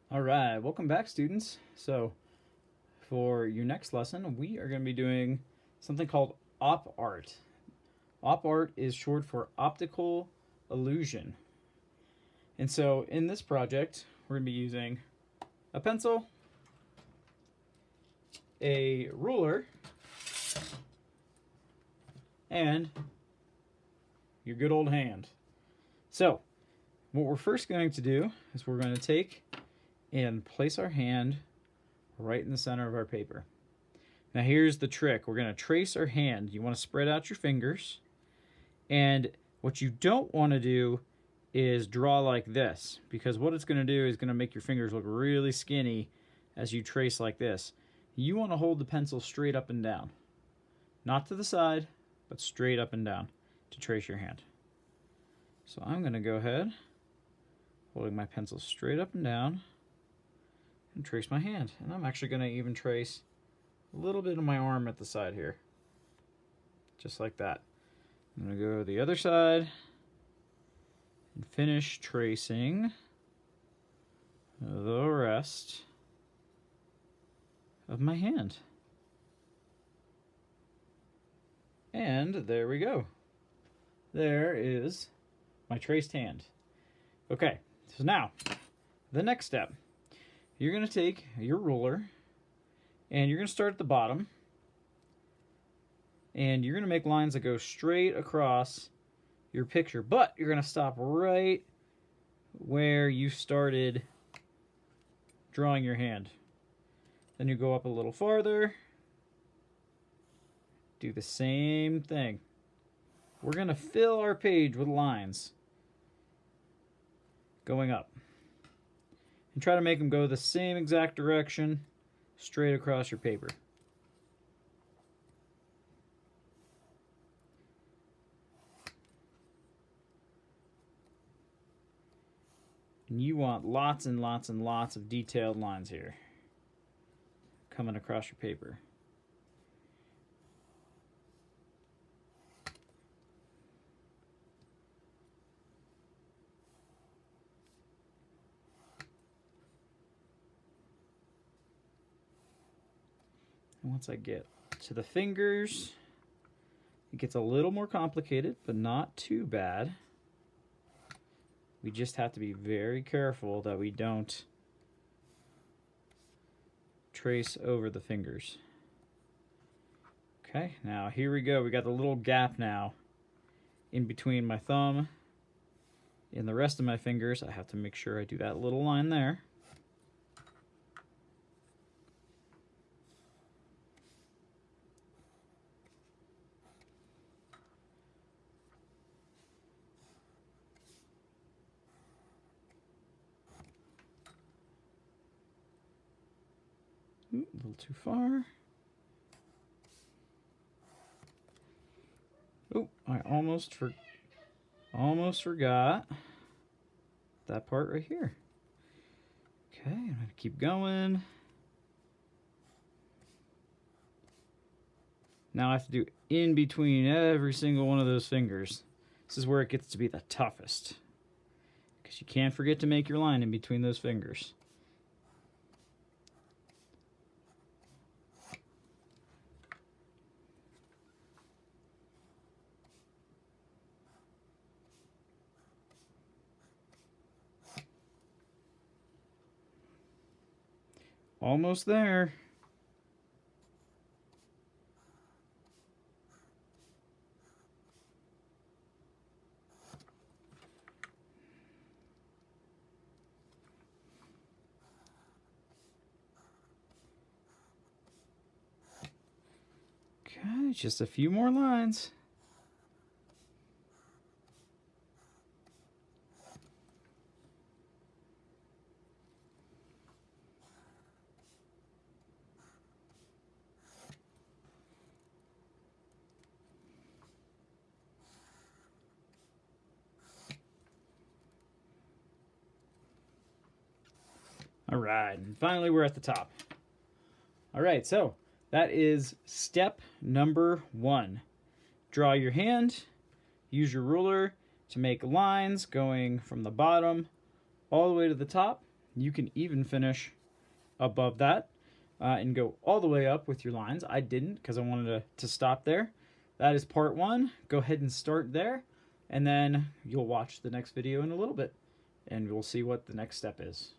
All right, welcome back, students. So, for your next lesson, we are going to be doing something called op art. Op art is short for optical illusion. And so, in this project, we're going to be using a pencil, a ruler, and your good old hand. So, what we're first going to do is we're going to take and place our hand right in the center of our paper. Now here's the trick. We're going to trace our hand. You want to spread out your fingers, and what you don't want to do is draw like this, because what it's going to do is going to make your fingers look really skinny as you trace like this. You want to hold the pencil straight up and down. Not to the side, but straight up and down to trace your hand. So I'm going to go ahead, holding my pencil straight up and down, and trace my hand. And I'm actually going to even trace a little bit of my arm at the side here. Just like that. I'm going to go to the other side and finish tracing the rest of my hand. And there we go. There is my traced hand. Okay, so now, the next step. You're going to take your ruler, and you're going to start at the bottom, and you're going to make lines that go straight across your picture, but you're going to stop right where you started drawing your hand. Then you go up a little farther, do the same thing. We're going to fill our page with lines going up. And try to make them go the same exact direction straight across your paper. And you want lots and lots and lots of detailed lines here coming across your paper. Once I get to the fingers, it gets a little more complicated, but not too bad. We just have to be very careful that we don't trace over the fingers. Okay, now here we go. We got the little gap now in between my thumb and the rest of my fingers. I have to make sure I do that little line there. Ooh, a little too far. Oh, I almost forgot that part right here. Okay, I'm going to keep going. Now I have to do in between every single one of those fingers. This is where it gets to be the toughest, because you can't forget to make your line in between those fingers. Almost there. Okay, just a few more lines. All right, and finally we're at the top. All right, so that is step number 1. Draw your hand, use your ruler to make lines going from the bottom all the way to the top. You can even finish above that and go all the way up with your lines. I didn't because I wanted to stop there. That is part 1. Go ahead and start there, and then you'll watch the next video in a little bit, and we'll see what the next step is.